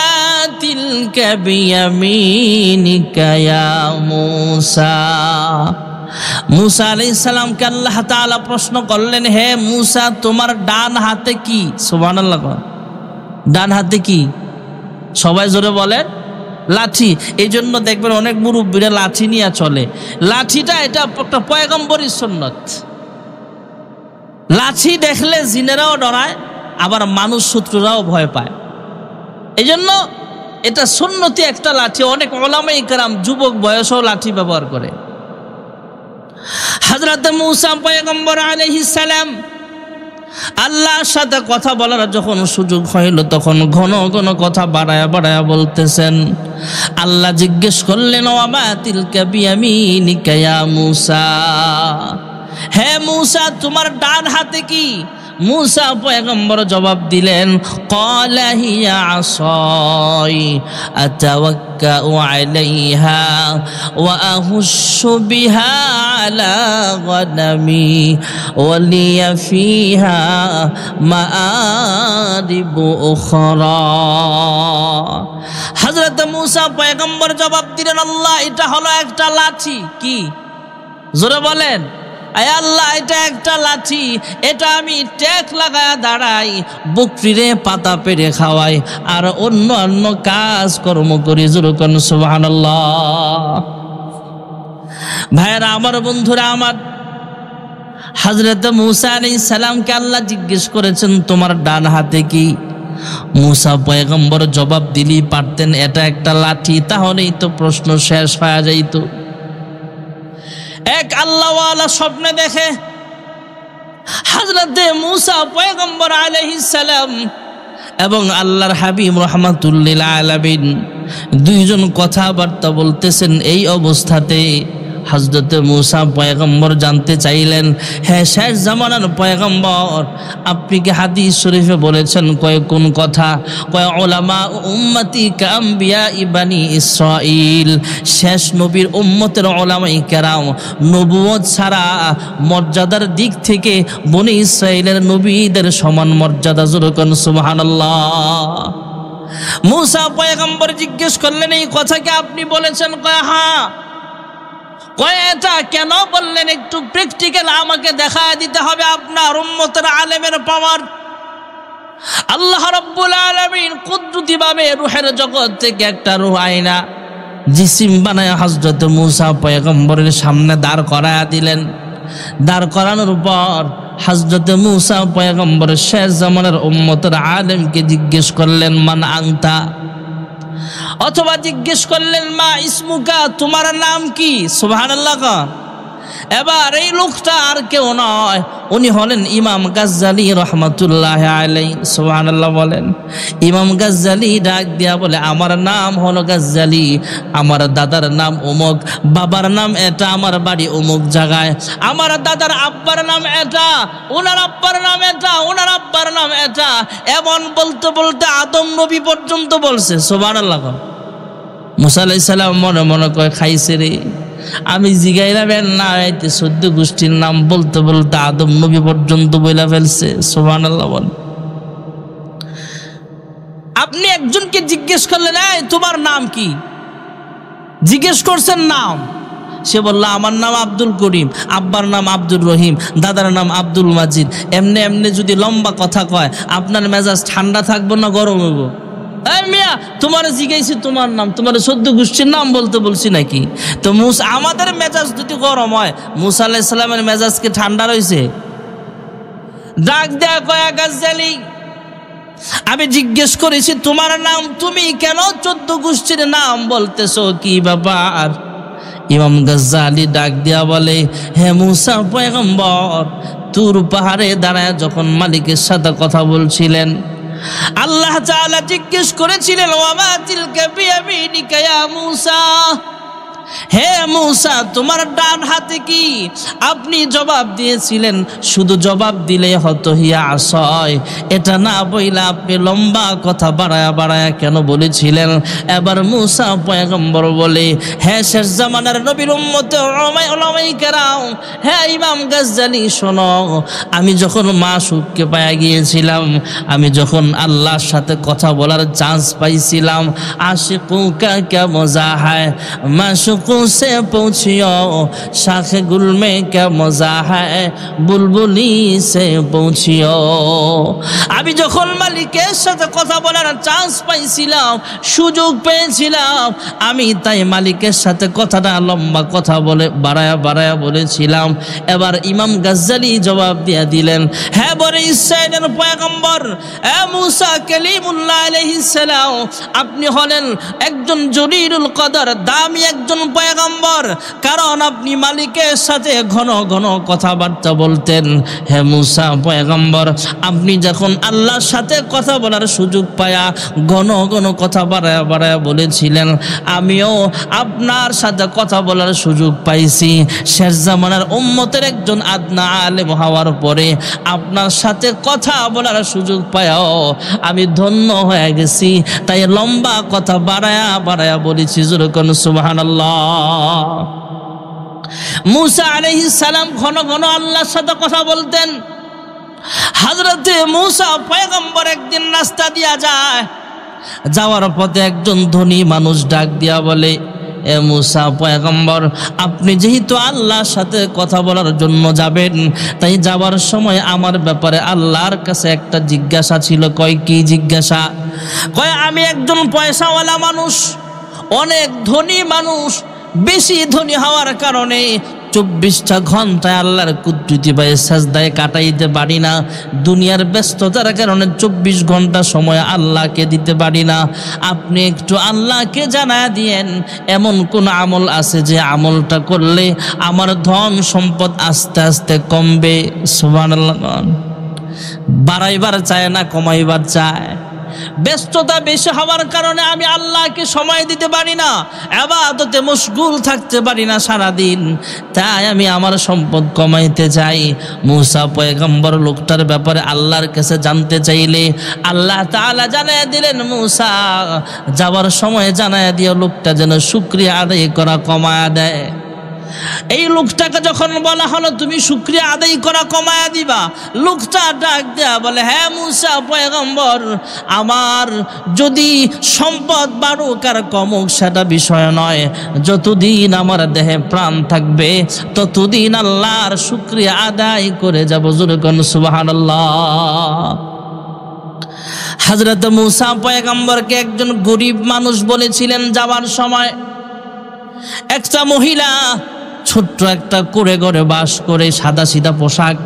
তিলকা বিয়ামিনিকা ইয়া মূসা। মূসা আলাইহিস সালামকে আল্লাহ তাআলা প্রশ্ন করলেন, হে মূসা, তোমার ডান হাতে কি? সুবহানাল্লাহ। ডান হাতে কি? সবাই জোরে বলেন, লাঠি। এই জন্য দেখবেন অনেক মুরব্বীরা লাঠি নিয়ে চলে। লাঠিটা এটা একটা পয়গম্বরী সুন্নত। লাঠি দেখলে জিনেরাও ডরায়, আবার মানুষ শত্রুরাও ভয় পায়। এই জন্য এটা সুন্নতি একটা লাঠি। অনেক উলামায়ে কেরাম যুবক বয়সেও লাঠি ব্যবহার করে। হযরত মূসা পয়গম্বর আলাইহিস সালাম আল্লাহর সাথে কথা বলার যখন সুযোগ হইল, তখন ঘন ঘন কথা বাড়ায়া বাড়ায়া বলতেছেন। আল্লাহ জিজ্ঞেস করলেন, ওয়া মা তিলকা বিয়ামিনিকা ইয়া মূসা। হে মূসা, তোমার ডান হাতে কি? মূসা পয়গম্বর জবাব দিলেন, ক্বালা হিয়া আসাই আতাওয়াক্কাউ আলাইহা ওয়া আহুশু বিহা আলা গনামি ওয়া লিয়া ফিহা মাআরিবু উখরা। হযরত মূসা পয়গম্বর জবাব দিলেন, আল্লাহ, এটা হলো একটা লাঠি। কি? জোরে বলেন। আয় আল্লাহ, এটা একটা লাঠি, এটা আমি টেক লাগায় দাঁড়াই, বকরিরে পাতা পেড়ে খাওয়াই, আর অন্য অন্য কাজ কর্ম করি। যেরকম সুবহানাল্লাহ। ভাইরা আমার, বন্ধুরা আমার, হযরত মূসা আলাইহিস সালামকে আল্লাহ জিজ্ঞেস করেছেন, তোমার ডান হাতে কি? মূসা পয়গম্বর জবাব দিলি পারতেন, এটা একটা লাঠি, তাহলেই তো প্রশ্ন শেষ হয়ে যাইত। এক আল্লাহওয়ালা স্বপ্নে দেখে হযরত মূসা পয়গম্বর আলাইহিস সালাম এবং আল্লাহর হাবিব রাহমাতুল্লিল আলামিন দুইজন কথাবার্তা বলতেছেন। এই অবস্থাতে হযরত মূসা পয়গম্বর জানতে চাইলেন, হ্যাঁ শেষ জামানার পয়গম্বর, আপনি কি হাদিস শরীফে বলেছেন কয় কোন কথা? কয় উলামা উম্মতি কাম্বিয়া ইবানি ইসরাইল, শেষ নবীর উম্মতের উলামায়ে কেরাম নবুয়ত ছাড়া মর্যাদার দিক থেকে বনি ইসরাইলের নবীদের সমান মর্যাদা। যেরকম সুবহানাল্লাহ। মূসা পয়গম্বর জিজ্ঞেস করলেন, এই কথা কি আপনি বলেছেন? কয় হ্যাঁ। কয় এটা কেন বললেন? একটু প্র্যাকটিক্যাল আমাকে দেখায় দিতে হবে আপনার উম্মতের আলেমের পাওয়ার। আল্লাহ রাব্বুল আলামিন কুদরতি ভাবে রূহের জগৎ থেকে একটা রূহ আয়না জিসিম বানায় হযরত মূসা পয়গম্বরের সামনে দাঁড় করায়া দিলেন। দাঁড় করানোর পর হযরত মূসা পয়গম্বর শেষ জামানার উম্মতের আলেমকে জিজ্ঞেস করলেন, মান আনতা? অথবা জিজ্ঞেস করলেন, মা ইসমুকা, তোমার নাম কি? সুবহানাল্লাহ। এবার এই লোকটা আর কেউ নয়, উনি হলেন ইমাম গাজ্জালী রহমাতুল্লাহ আলাইহি। সুবহানাল্লাহ বলেন। ইমাম গাজ্জালী ডাক দিয়া বলে, আমার নাম হলো গাজ্জালী, আমার দাদার নাম অমুক, বাবার নাম এটা, আমার বাড়ি অমুক জায়গায়, আমার দাদার আব্বার নাম এটা, ওনার আব্বার নাম এটা, ওনার আব্বার নাম এটা, এমন বলতে বলতে আদম নবী পর্যন্ত বলছে। সুবহানাল্লাহ। মুসা আলাইহিস সালাম মনে মনে কয়, খাইছে রে, আমি জিগাইলাম এর না, এতে 14 গোষ্ঠীর নাম বলতে বলতে আদম নবী পর্যন্ত বইলা ফেলছে। সুবহানাল্লাহ বল। আপনি একজনকে জিজ্ঞেস করলেন, এই তোমার নাম কি? জিজ্ঞেস করছেন নাম, সে বলল আমার নাম আব্দুল করিম, আব্বার নাম আব্দুর রহিম, দাদার নাম আব্দুল মাজিদ। এমনি এমনি যদি লম্বা কথা কয়, আপনার মেজাজ ঠান্ডা থাকবো না গরম হইব? এই মিয়া, তোমার জিজ্ঞাসি তোমার নাম, তোমার 14 গোষ্ঠীর নাম বলতে বলছি নাকি? তো আমাদের মেজাজ যদি গরম হয়, মুসা আলাইহিস সালামের মেজাজ কি ঠান্ডা রয়েছে? ডাক দেয়া কয়, গাজ্জালী, আমি জিজ্ঞেস করেছি তোমার নাম, তুমি কেন 14 গোষ্ঠীর নাম বলতেছো, কি ব্যাপার? ইমাম গাজ্জালী ডাক দিয়া বলে, হে মুসা পয়গম্বর, তুর পাহাড়ে দাঁড়ায় যখন মালিকের সাথে কথা বলছিলেন, আল্লাহ তাআলা জিজ্ঞেস করেছিলেন, ওয়ামা তিলকা বিয়ামিনিকা ইয়া মুসা, হে মুসা তোমার ডান হাতে কি? আপনি জবাব দিয়েছিলেন, শুধু জবাব দিলে হতো হিয়া আসয়, এটা না বইলা আপনি লম্বা কথা বাড়ায়া বাড়ায়া কেন বলেছিলেন? এবার মুসা পয়গম্বর বলে, হে শেষ জামানার নবীর উম্মতে ওলামায়ে কেরাম, হে ইমাম গাজ্জালী শোনো, আমি যখন মাশউককে পায়া গিয়েছিলাম, আমি যখন আল্লাহর সাথে কথা বলার চান্স পাইছিলাম, আশিকুকা কে মজা হয়, মাশউক से पहुँचियो शाखे गुल में क्या मजा है, बुलबुली से पहुँचियो। আমি যখন মালিকের সাথে কথা বলার চান্স পাইছিলাম, সুযোগ পেয়েছিলাম, আমি তাই মালিকের সাথে কথাটা লম্বা কথা বলে বাড়ায়া বাড়ায়া বলেছিলাম। এবার ইমাম গাজ্জালী জবাব দিয়ে দিলেন, হ্যাঁ বলে ইসরায়েলের পয়গম্বর এ মুসা কালিমুল্লাহ আলাইহিস সালাম, আপনি হলেন একজন জলিলুল কদর, দামি একজন পয়গম্বর, কারণ আপনি মালিকের সাথে ঘন ঘন কথাবার্তা বলতেন। হে মুসা পয়গম্বর, আপনি যখন আল্লাহর সাথে কথা বলার সুযোগ পায়া ঘন ঘন কথা বাড়ায়া বাড়ায়া বলেছিলেন, আমিও আপনার সাথে কথা বলার সুযোগ পাইছি। শেষ জামানার উম্মতের একজন আদনা আলেম হওয়ার পরে আপনার সাথে কথা বলার সুযোগ পায়াও আমি ধন্য হয়ে গেছি, তাই লম্বা কথা বাড়ায়া বাড়ায়া বলেছি। যেরকম সুবহানাল্লাহ। মুসা আলাইহিস সালাম ঘন ঘন আল্লাহর সাথে কথা বলতেন। হযরতে মুসা পয়গম্বর একদিন রাস্তা দিয়া যায়, যাওয়ার পথে একজন ধনী মানুষ ডাক দিয়া বলে, এ মুসা পয়গম্বর, আপনি যেহেতু আল্লাহর সাথে কথা বলার জন্য যাবেন, তাই যাওয়ার সময় আমার ব্যাপারে আল্লাহর কাছে একটা জিজ্ঞাসা ছিল। কয় কি জিজ্ঞাসা? কয় আমি একজন পয়সাওয়ালা মানুষ, অনেক ধনী মানুষ, বেশি ধনী হওয়ার কারণে 24টা ঘন্টায় আল্লাহর কুদরতি পায়ে সাজদায় কাটাইতে পারি না। দুনিয়ার ব্যস্ততার কারণে 24 ঘন্টা সময় আল্লাহকে দিতে পারি না। আপনি একটু আল্লাহকে জানায় দিয়েন, এমন কোন আমল আছে যে আমলটা করলে আমার ধন সম্পদ আস্তে আস্তে কমবে? সুবহানাল্লাহ। বাড়াইবার চায় না, কমাইবার চায়। ব্যস্ততা বেশি হওয়ার কারণে আমি আল্লাহকে সময় দিতে পারি না, ইবাদতে মশগুল থাকতে পারি না সারাদিন, তাই আমি আমার সম্পদ কমাইতে চাই। মুসা পয়গম্বর লোকটার ব্যাপারে আল্লাহর কাছে জানতে চাইলে আল্লাহ তাআলা জানায় দিলেন, মুসা যাওয়ার সময় জানায় দিও লোকটা যেন শুকরিয়া আদায় করা কমায়া দেয়। এই লোকটাকে যখন বলা হলো তুমি শুকরিয়া আদায় করা কমায়া দিবা, লোকটা ডাক দেয়া বলে, হ্যাঁ মুসা পয়গম্বর, আমার যদি সম্পদ বাড়ুক আর কমুক সেটা বিষয় নয়, যতদিন আমার দেহে প্রাণ থাকবে ততদিন আল্লাহর শুকরিয়া আদায় করে যাব। জোরে কোন সুবহানাল্লাহ। হযরত মুসা পয়গম্বরকে একজন গরিব মানুষ বলেছিলেন যাওয়ার সময়, একটা মহিলা ছোট্ট একটা কুঁড়ে ঘরে বাস করে, সাদা সিধা পোশাক,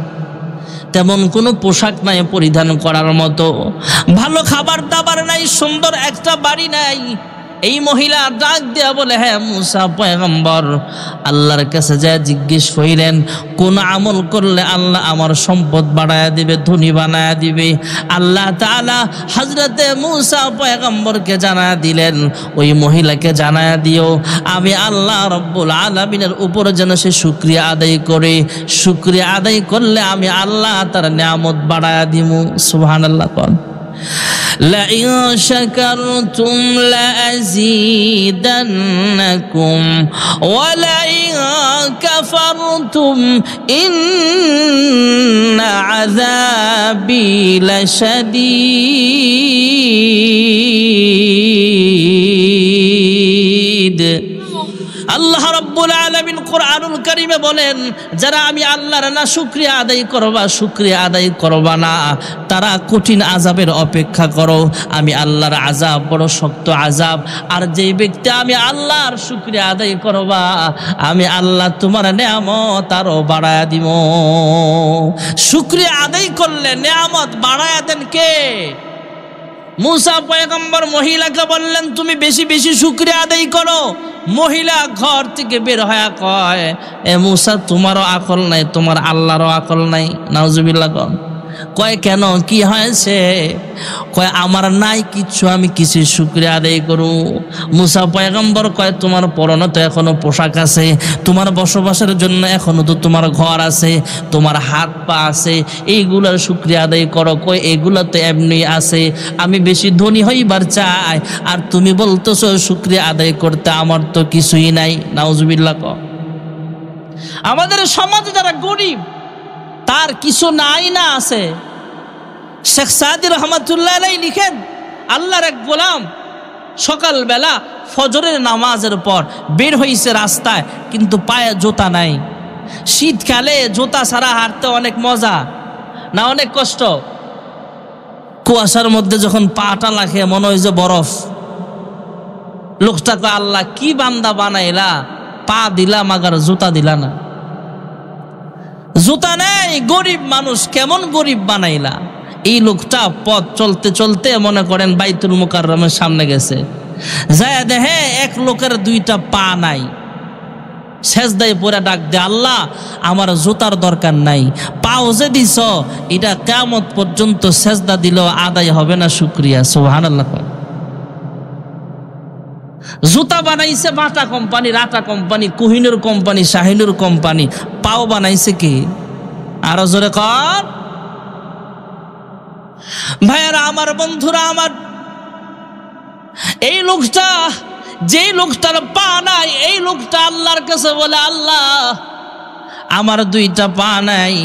তেমন কোনো পোশাক নাই পরিধান করার মতো, ভালো খাবার দাবার নাই, সুন্দর একটা বাড়ি নাই, এই মহিলা ডাক দিয়া বলে, হ্যাঁ মুসা পয়গম্বর, আল্লাহর কাছে যায় জিজ্ঞেস করিলেন কোন আমল করলে আল্লাহ আমার সম্পদ বাড়ায়া দিবে, ধনী বানায়া দিবে। আল্লাহ তাআলা হযরতে মুসা পয়গম্বরকে জানায়া দিলেন, ওই মহিলাকে জানায়া দিও আমি আল্লাহ রব্বুল আলামিনের উপর যেন সে শুকরিয়া আদায় করে, শুকরিয়া আদায় করলে আমি আল্লাহ তার নিয়ামত বাড়ায়া দিমু। সুবহানাল্লাহ। لئن شكرتم لأزيدنكم ولئن كفرتم إن عذابي لشديد। আল্লাহ রাব্বুল আলামিন কোরআনুল কারীমে বলেন, যারা আমি আল্লাহর না শুকরিয়া আদায় করবা, শুকরিয়া আদায় করবা না, তারা কঠিন আযাবের অপেক্ষা করো। আমি আল্লাহর আযাব বড় শক্ত আযাব। আর যেই ব্যক্তি আমি আল্লাহর শুকরিয়া আদায় করবা, আমি আল্লাহ তোমার নিয়ামত আরো বাড়ায়া দিব। শুকরিয়া আদায় করলে নিয়ামত বাড়ায়া দেন কে? মুসা পয়গম্বর মহিলাকে বললেন, তুমি বেশি বেশি শুকরিয়া আদায় করো। মহিলা ঘর থেকে বের হয়ে কয়, এ মুসা তোমারও আকল নাই, তোমার আল্লাহরও আকল নাই। নাউজুবিল্লাহ। কয় কেন, কি হয়েছে? কয় আমার নাই কিচ্ছু, আমি কিছু শুকরিয়া আদায় করু। মুসা পয়গম্বর কয়, তোমার পরনে তো এখনো পোশাক আছে, তোমার বসবাসের জন্য এখনো তো তোমার ঘর আছে, তোমার হাত পা আছে, এইগুলোর শুকরিয়া আদায় করো। কয় এগুলো তো এমনি আছে, আমি বেশি ধনী হইবার চাই, আর তুমি বলতেছো শুকরিয়া আদায় করতে, আমার তো কিছুই নাই। নাউজুবিল্লাহ। আমাদের সমাজে যারা গরিব, তার কিছু নাই না আছে। শেখ সাদি রহমাতুল্লাহ আলাইহি লিখেন, আল্লাহর এক গোলাম সকালবেলা ফজরের নামাজের পর বের হইছে রাস্তায়, কিন্তু পায়ে জুতা নাই। শীতকালে জুতা ছাড়া হাঁটতে অনেক মজা না, অনেক কষ্ট। কুয়াশার মধ্যে যখন পাটা লাখে মনে হয় যে বরফ। লোকটাকে আল্লাহ কি বান্দা বানাইলা, পা দিলা মাগার জুতা দিলা না। জুতা নেই, গরিব মানুষ, কেমন গরিব বানাইলা। এই লোকটা পথ চলতে চলতে মনে করেন বাইতুল মুকাররমের সামনে গেছে, যায় দেখে এক লোকের দুইটা পা নাই। সেজদায় পড়ে ডাক দে, আল্লাহ আমার জুতার দরকার নাই, পাও যে দিছ এটা কিয়ামত পর্যন্ত সেজদা দিলেও আদায় হবে না শুকরিয়া। সুবহানাল্লাহ। জুতা বানাইছে বাটা কোম্পানি, রাটা company, Kohinoor company, Shahinur company. পাও বানাইছে কি? আরো জোরে কর। ভাইয়ারা আমার, বন্ধুরা আমার, এই লোকটা, যেই লোকটার পা নাই, এই লোকটা আল্লাহর কাছে বলে, আল্লাহ আমার দুইটা পা নাই,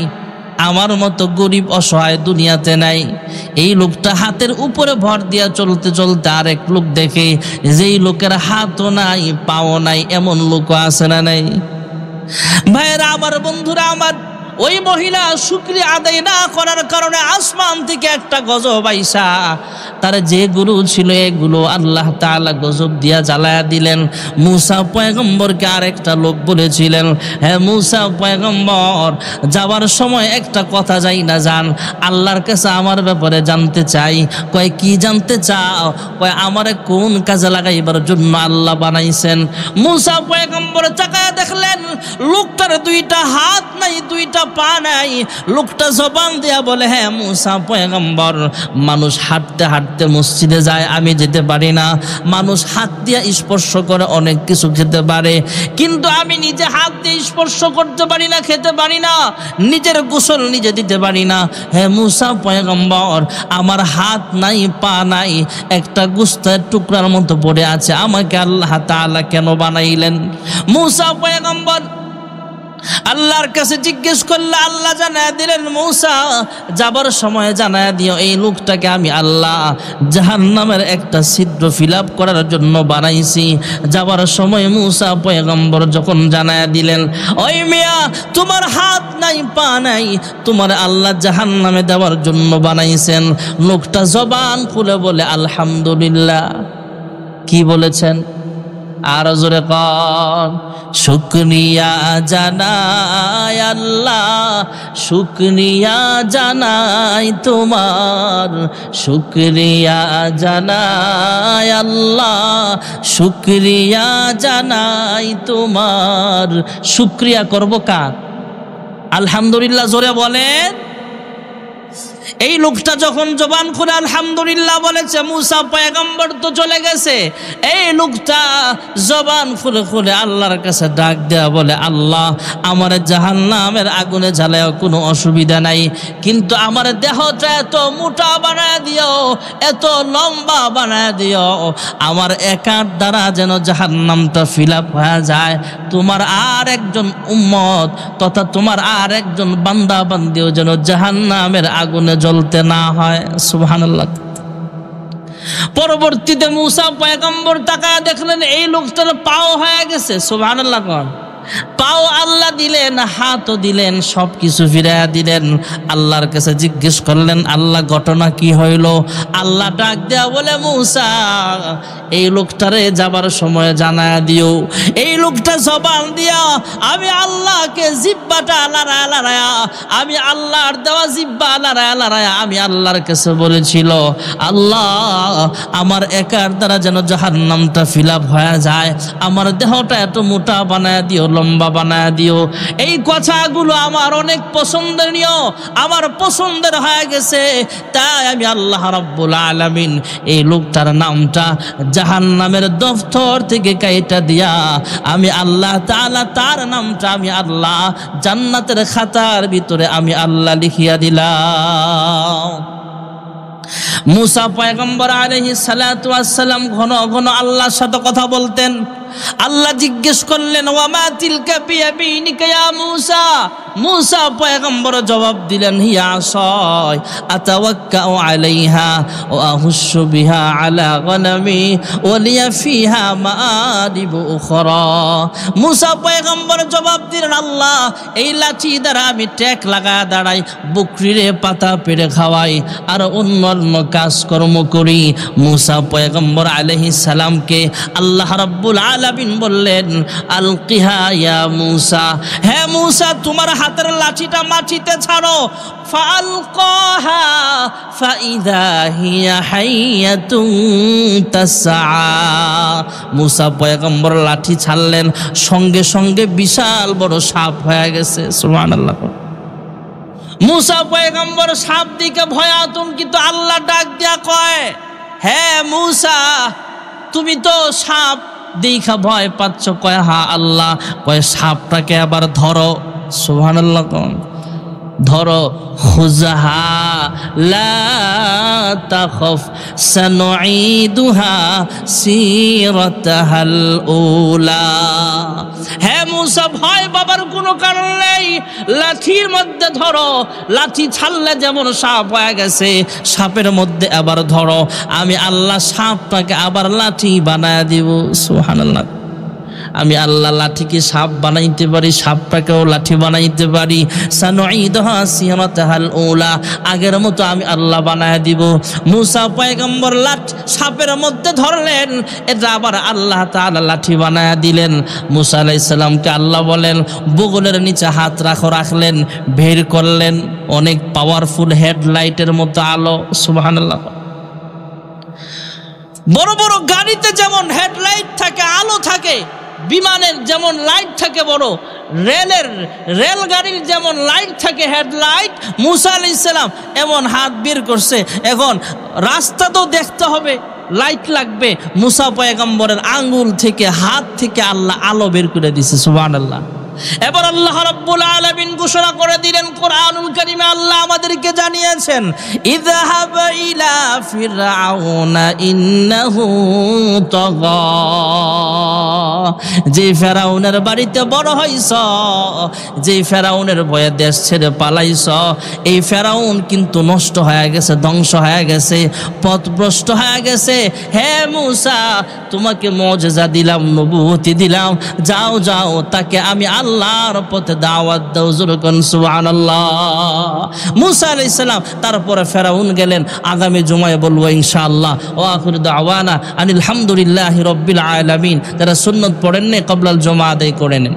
আমার মতো গরিব অসহায় দুনিয়াতে নাই। এই লোকটা হাতের উপরে ভর দিয়া চলতে চলতে আরেক লোক দেখে, যেই লোকের হাতও নাই পাও নাই, এমন লোক আছে না নাই? ভাইরা আমার, বন্ধুরা আমার, ওই মহিলা শুকরিয়া আদায় না করার কারণে আসমান থেকে একটা গজব আইসা তার যেগুলো ছিল এগুলো আল্লাহ তাআলা গজব দিয়া জ্বালায়া দিলেন। মুসা পয়গম্বরকে আরেকটা লোক বলেছিলেন, হ্যাঁ মুসা পয়গম্বর, যাওয়ার সময় একটা কথা যাই না যান, আল্লাহর কাছে আমার ব্যাপারে জানতে চাই। কয় কি জানতে চাও? কয় আমারে কোন কাজে লাগাইবার জন্য আল্লাহ বানাইছেন। মুসা পয়গম্বর তাকায়া দেখলেন লোকটার দুইটা হাত নাই, দুইটা পা নাই। লোকটা জবান দিয়া বলে, হ্যাঁ মুসা পয়গম্বর, মানুষ হাঁটতে হাঁটতে মসজিদে যায়, আমি যেতে পারি না। মানুষ হাত দিয়ে স্পর্শ করে অনেক কিছু খেতে পারে, কিন্তু আমি নিজে হাত দিয়ে স্পর্শ করতে পারি না, খেতে পারি না, নিজের গোসল নিজে দিতে পারি না। হ্যাঁ মুসা পয়গম্বর, আমার হাত নাই পা নাই, একটা গোস্তের টুকরার মতো পড়ে আছে, আমাকে আল্লাহ তাআলা কেন বানাইলেন? মুসা পয়গম্বর আল্লাহর কাছে জিজ্ঞেস করলে আল্লাহ জানায় দিলেন, মুসা যাবার সময় জানায় দিও এই লোকটাকে আমি আল্লাহ জাহান্নামের একটা ছিদ্র ফিল আপ করার জন্য বানাইছি। যাবার সময় মুসা পয়গম্বর যখন জানায় দিলেন, ওই মিয়া তোমার হাত নাই পা নাই, তোমার আল্লাহ জাহান্নামে দেওয়ার জন্য বানাইছেন। লোকটা জবান খুলে বলে আলহামদুলিল্লাহ। কি বলেছেন? আর জোরে কর, শুকরিয়া জানাই আল্লাহ, শুকরিয়া জানাই তোমার, শুকরিয়া জানাই আল্লাহ, শুকরিয়া জানাই তোমার। শুকরিয়া করব কার? আলহামদুলিল্লাহ জোরে বলেন। এই লোকটা যখন জবান খুলে আলহামদুলিল্লাহ বলেছে, মুসা পয়গম্বর তো চলে গেছে, এই লোকটা জবান খুলে খুলে আল্লাহর কাছে ডাক দেয়া বলে, আল্লাহ আমার জাহান্নামের আগুনে জ্বালায় কোনো অসুবিধা নাই, কিন্তু আমার দেহটা এত মোটা বানায় দিও, এত লম্বা বানায় দিও, আমার একার দ্বারা যেন জাহান্নামটা ফিল আপ হয়ে যায়, তোমার আর একজন উম্মত তথা তোমার আর একজন বান্দা বান্দিও যেন জাহান্নামের আগুনে জ্বলতে না হয়। সুবহানাল্লাহ। পরবর্তীতে মুসা পয়গম্বর তাকায় দেখলেন এই লোকটার পাও হয়ে গেছে। সুবহানাল্লাহ। পাও আল্লাহ দিলেন, হাতও দিলেন, সবকিছু ফিরাইয়া দিলেন। আল্লাহর কাছে জিজ্ঞেস করলেন, আল্লাহ ঘটনা কি হইল? আল্লাহ ডাক দেয়া বলে, মুসা এই লোকটারে যাবার সময় জানায়া দিও, এই লোকটা জবান দিয়া আমি আল্লাহকে জিব্বাটা লড়ায়া লড়ায়া, আমি আল্লাহর দেওয়া জিব্বা লড়ায়া লড়ায়া আমি আল্লাহর কাছে বলেছিল, আল্লাহ আমার একার দ্বারা যেন জাহান্নামটা ফিল আপ হয়ে যায়, আমার দেহটা এত মোটা বানায় দিও, লম্বা বানায় দিও। এই কথাগুলো আমার অনেক পছন্দনীয়, আমার পছন্দের হয়ে গেছে, তাই আমি আল্লাহ রাব্বুল আলামিন এই লোকটার নামটা জাহান্নামের দফতর থেকে কাইটা দিয়া আমি আল্লাহ তাআলা তার নামটা আমি আল্লাহ জান্নাতের খাতার ভিতরে আমি আল্লাহ লিখিয়া দিলাম। মুসা পয়গম্বর আলাইহিস সালাতু ওয়াস সালাম ঘন ঘন আল্লাহর সাথে কথা বলতেন। আল্লাহ জিজ্ঞেস করলেন, ওয়া মা তিলকা বিয়ামিনিকা ইয়া মুসা। মুসা পয়গম্বর জবাব দিলেন, হিয়া আসায় আতাওয়াক্কাউ আলাইহা ওয়া আহুশু বিহা আলা গনামি ওয়া লিয়া ফিহা মাআরিবু উখরা। মুসা পয়গম্বর জবাব দিলেন, আল্লাহ এই লাঠি দ্বারা আমি ট্যাক লাগায় দাঁড়াই, বকরিরে পাতা পেড়ে খাওয়াই আর অন্যান্য কাজকর্ম করি। মুসা পয়গম্বর আলাইহিস সালামকে আল্লাহ রাব্বুল আলামিন বললেন, আলকিহা ইয়া মুসা, হে মুসা তোমার হাতের লাঠিটা মাটিতে ছাড়ো। ফাআলকাহা ফাইযা হিয়া হাইয়াতুন তাসআ। মুসা পয়গম্বর লাঠি ছাড়লেন, সঙ্গে সঙ্গে বিশাল বড় সাপ হয়ে গেছে। সুবহানাল্লাহ। মুসা পয়গম্বর সাপ দিকে ভয় আতঙ্কিত। আল্লাহ ডাক দিয়া কয়, হে মুসা তুমি তো সাপ দেখা ভয় পাচ্ছ? কয় হা আল্লাহ। কয় সাপটাকে আবার ধরো। সুবহানাল্লাহ। ধরো। খুযহা লা তাখফ সানুঈদুহা সিরাতাহাল উলা। হে মুসা ভয় পাবার কোনো কারণ নেই, লাঠির মধ্যে ধরো। লাঠি ছাড়লে যেমন সাপ হয়ে গেছে, সাপের মধ্যে আবার ধরো, আমি আল্লাহ সাপটাকে আবার লাঠি বানায় দিব। সুবহানাল্লাহ। আমি আল্লাহ লাঠিকে সাপ বানাইতে পারি, সাপটাকেও লাঠি বানাইতে পারি। সানুঈদুহা সিরাতাহাল উলা, আগের মতো আমি আল্লাহ বানায় দিব। মুসা পয়গম্বর সাপের মধ্যে ধরলেন, এটা আবার আল্লাহ তাআলা লাঠি বানায় দিলেন। মুসা আলাইহিস সালামকে আল্লাহ বলেন, বগলের নিচে হাত রাখো। রাখলেন, বের করলেন, অনেক পাওয়ারফুল হেডলাইটের মতো আলো। সুবহানাল্লাহ। বড় বড় গাড়িতে যেমন হেডলাইট থাকে, আলো থাকে, বিমানের যেমন লাইট থাকে, বড় রেলগাড়ির যেমন লাইট থাকে, হেডলাইট, মুসা আলাইহিস সালাম এমন হাত বের করছে। এখন রাস্তা তো দেখতে হবে, লাইট লাগবে। মুসা পয়গম্বরের আঙ্গুল থেকে, হাত থেকে আল্লাহ আলো বের করে দিয়েছে। সুবহানাল্লাহ। এবার আল্লাহ রাব্বুল আলামিন ঘোষণা করে দিলেন কোরআনুল কারীমে, আল্লাহ আমাদেরকে জানিয়েছেন, ইযহাব ইলা ফিরআউনা ইন্নাহু তাগা। যে ফেরাউনের বাড়িতে বড় হইছ, যে ফেরাউনের ভয়ে দেশ ছেড়ে পালাইছ, এই ফেরাউন কিন্তু নষ্ট হয়ে গেছে, ধ্বংস হয়ে গেছে, পথভ্রষ্ট হয়ে গেছে। হে মুসা তোমাকে মুজিজা দিলাম, নবুয়তি দিলাম, যাও যাও তাকে আমি আল্লাহর পথে দাওয়াত দাও। যুরকুন সুবহানাল্লাহ। মুসা আলাইহিস সালাম তারপরে ফেরাউন গেলেন। আগামী জুমায় বলবো ইনশাআল্লাহ। ওয়া আখিরু দাওয়ানা আনিল হামদুলিল্লাহি রাব্বিল আলামিন। যারা সুন্নাত পড়েন না ক্বাবলাল জুমা আদায় করে নেন।